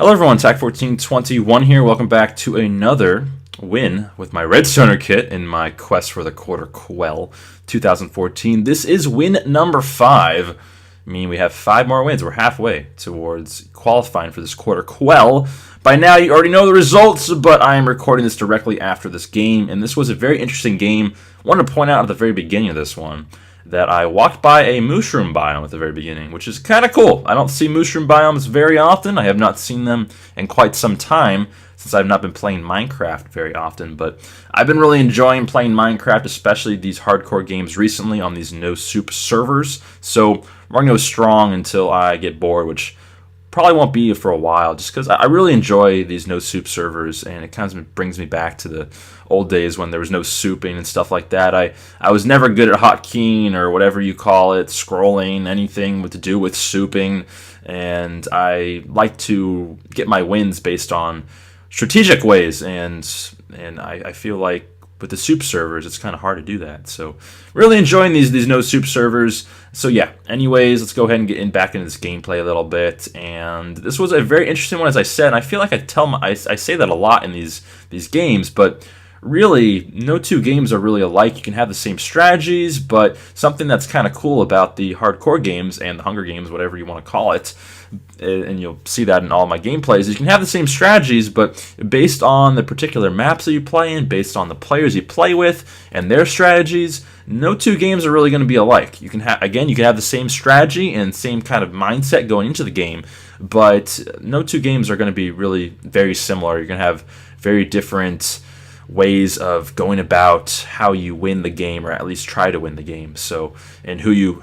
Hello everyone, TAC1421 here. Welcome back to another win with my Redstoner kit in my quest for the quarter Quell 2014. This is win number 5. I mean, we have 5 more wins. We're halfway towards qualifying for this quarter Quell. By now, you already know the results, but I am recording this directly after this game, and this was a very interesting game. I wanted to point out at the very beginning of this one that I walked by a mushroom biome at the very beginning, which is kind of cool. I don't see mushroom biomes very often. I have not seen them in quite some time since I've not been playing Minecraft very often, but I've been really enjoying playing Minecraft, especially these hardcore games recently on these no-soup servers. So we're going to go strong until I get bored, which probably won't be for a while, just because I really enjoy these no-soup servers, and it kind of brings me back to the old days when there was no souping and stuff like that. I was never good at hotkeying or whatever you call it, scrolling, anything to do with souping, and I like to get my wins based on strategic ways, and I feel like with the soup servers, it's kind of hard to do that. So really enjoying these no soup servers. So yeah, anyways, let's go ahead and get back into this gameplay a little bit. And this was a very interesting one, as I said. And I feel like I say that a lot in these games, but really, no two games are really alike. You can have the same strategies, but something that's kind of cool about the hardcore games and the Hunger Games, whatever you want to call it, and you'll see that in all my gameplays, you can have the same strategies, but based on the particular maps that you play in, based on the players you play with and their strategies, no two games are really going to be alike. You can have the same strategy and same kind of mindset going into the game, but no two games are going to be really very similar. You're going to have very different ways of going about how you win the game, or at least try to win the game. So, and who you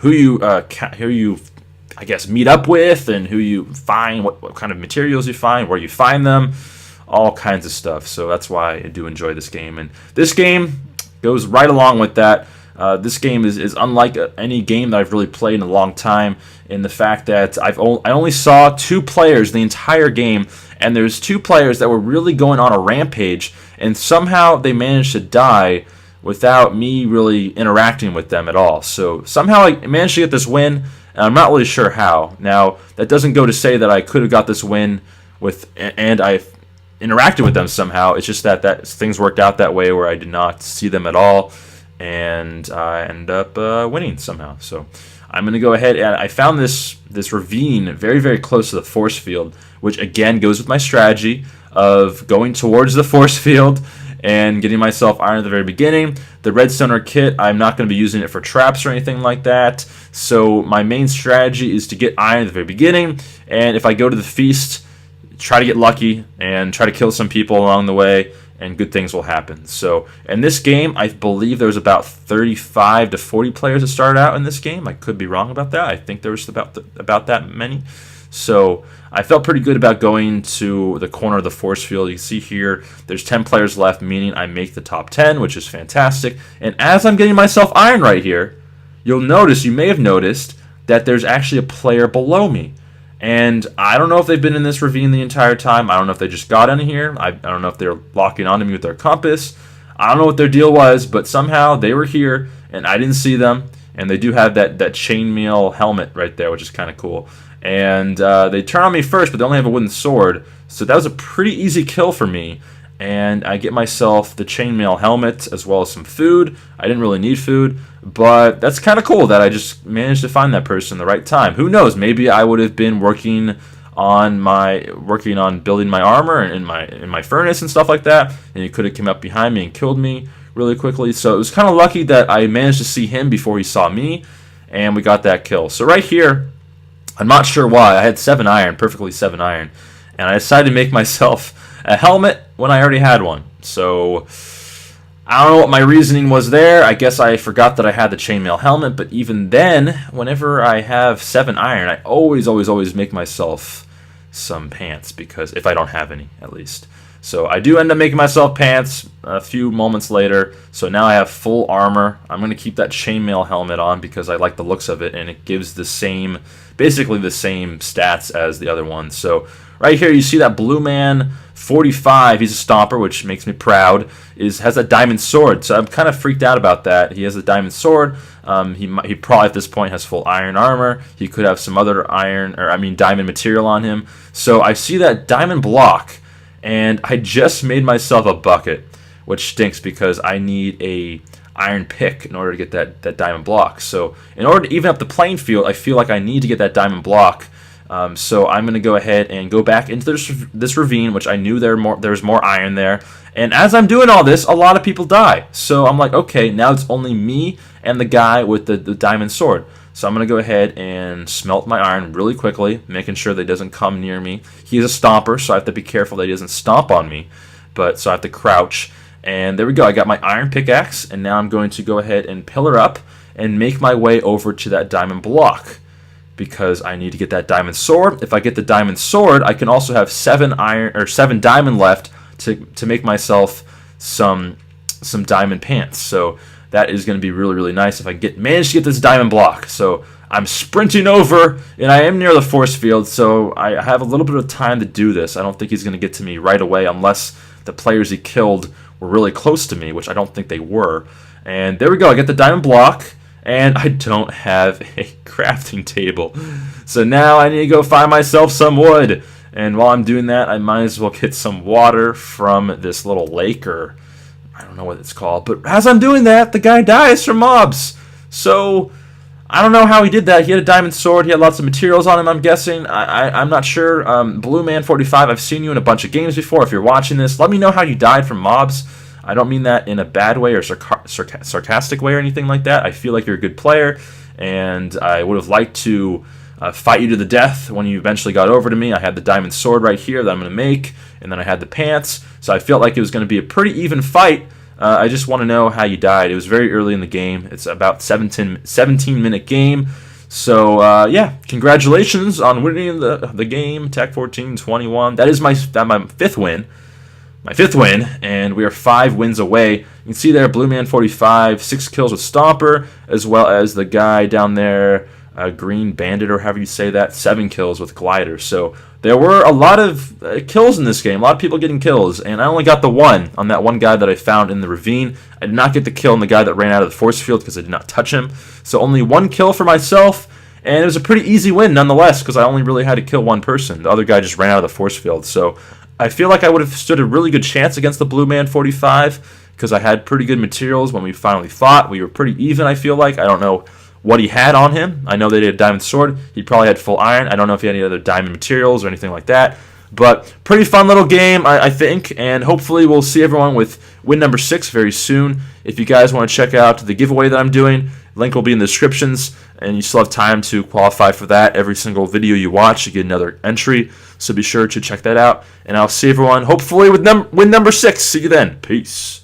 I guess meet up with, and who you find, what kind of materials you find, where you find them, all kinds of stuff. So that's why I do enjoy this game, and this game goes right along with that. This game is unlike any game that I've really played in a long time, in the fact that I only saw 2 players the entire game, and there's 2 players that were really going on a rampage, and somehow they managed to die without me really interacting with them at all. So somehow I managed to get this win, and I'm not really sure how. Now, that doesn't go to say that I could have got this win and I interacted with them somehow. It's just that things worked out that way where I did not see them at all, and I ended up winning somehow. So I'm going to go ahead, and I found this ravine very, very close to the force field, which again goes with my strategy of going towards the force field and getting myself iron at the very beginning. The Redstoner kit, I'm not going to be using it for traps or anything like that, so my main strategy is to get iron at the very beginning, and if I go to the feast, try to get lucky and try to kill some people along the way, and good things will happen. So in this game, I believe there was about 35 to 40 players that started out in this game. I could be wrong about that. I think there was about that many. So I felt pretty good about going to the corner of the force field. You can see here, there's 10 players left, meaning I make the top 10, which is fantastic. And as I'm getting myself iron right here, you may have noticed, that there's actually a player below me. And I don't know if they've been in this ravine the entire time. I don't know if they just got in here. I don't know if they're locking onto me with their compass. I don't know what their deal was, but somehow they were here, and I didn't see them. And they do have that chainmail helmet right there, which is kind of cool. And they turn on me first, but they only have a wooden sword. So that was a pretty easy kill for me. And I get myself the chainmail helmet as well as some food. I didn't really need food, but that's kind of cool that I just managed to find that person at the right time. Who knows? Maybe I would have been working on building my armor and in my furnace and stuff like that, and he could have come up behind me and killed me really quickly. So it was kind of lucky that I managed to see him before he saw me, and we got that kill. So right here, I'm not sure why. I had 7 iron, perfectly 7 iron, and I decided to make myself a helmet when I already had one. So I don't know what my reasoning was there. I guess I forgot that I had the chainmail helmet, but even then, whenever I have 7 iron, I always make myself some pants, because if I don't have any, at least. So I do end up making myself pants a few moments later, so now I have full armor. I'm going to keep that chainmail helmet on because I like the looks of it, and it gives basically the same stats as the other one. So right here you see that Blue Man 45, he's a stomper, which makes me proud, has a diamond sword. So I'm kind of freaked out about that. He has a diamond sword. He probably at this point has full iron armor. He could have some other diamond material on him. So I see that diamond block, and I just made myself a bucket, which stinks because I need a iron pick in order to get that diamond block. So in order to even up the playing field, I feel like I need to get that diamond block. So I'm going to go ahead and go back into this ravine, which I knew there's more iron there. And as I'm doing all this, a lot of people die. So I'm like, okay, now it's only me and the guy with the diamond sword. So I'm going to go ahead and smelt my iron really quickly, making sure that he doesn't come near me. He's a stomper, so I have to be careful that he doesn't stomp on me. So I have to crouch. And there we go. I got my iron pickaxe, and now I'm going to go ahead and pillar up and make my way over to that diamond block, because I need to get that diamond sword. If I get the diamond sword, I can also have 7 diamond left to make myself some diamond pants. So that is going to be really, really nice if I manage to get this diamond block. So I'm sprinting over, and I am near the force field, so I have a little bit of time to do this. I don't think he's going to get to me right away unless the players he killed were really close to me, which I don't think they were. And there we go. I get the diamond block. And I don't have a crafting table. So now I need to go find myself some wood. And while I'm doing that, I might as well get some water from this little lake, or I don't know what it's called. But as I'm doing that, the guy dies from mobs. So I don't know how he did that. He had a diamond sword. He had lots of materials on him, I'm guessing. I'm not sure. Blue Man 45, I've seen you in a bunch of games before. If you're watching this, let me know how you died from mobs. I don't mean that in a bad way or sarcastic way or anything like that. I feel like you're a good player, and I would have liked to fight you to the death when you eventually got over to me. I had the diamond sword right here that I'm going to make, and then I had the pants, so I felt like it was going to be a pretty even fight. I just want to know how you died. It was very early in the game. It's about 17-minute game. So, yeah, congratulations on winning the game, Tech 14-21. That is my 5th win. My 5th win, and we are 5 wins away. You can see there, Blue Man 45, 6 kills with Stomper, as well as the guy down there, Green Bandit, or however you say that, 7 kills with Glider. So there were a lot of kills in this game, a lot of people getting kills, and I only got the one on that one guy that I found in the ravine. I did not get the kill on the guy that ran out of the force field because I did not touch him. So only 1 kill for myself, and it was a pretty easy win nonetheless because I only really had to kill 1 person. The other guy just ran out of the force field. So I feel like I would have stood a really good chance against the Blue Man 45 because I had pretty good materials when we finally fought. We were pretty even, I feel like. I don't know what he had on him. I know they did a diamond sword. He probably had full iron. I don't know if he had any other diamond materials or anything like that. But pretty fun little game, I think, and hopefully we'll see everyone with win number 6 very soon. If you guys want to check out the giveaway that I'm doing, link will be in the descriptions, and you still have time to qualify for that. Every single video you watch, you get another entry, so be sure to check that out. And I'll see everyone hopefully with win number 6. See you then. Peace.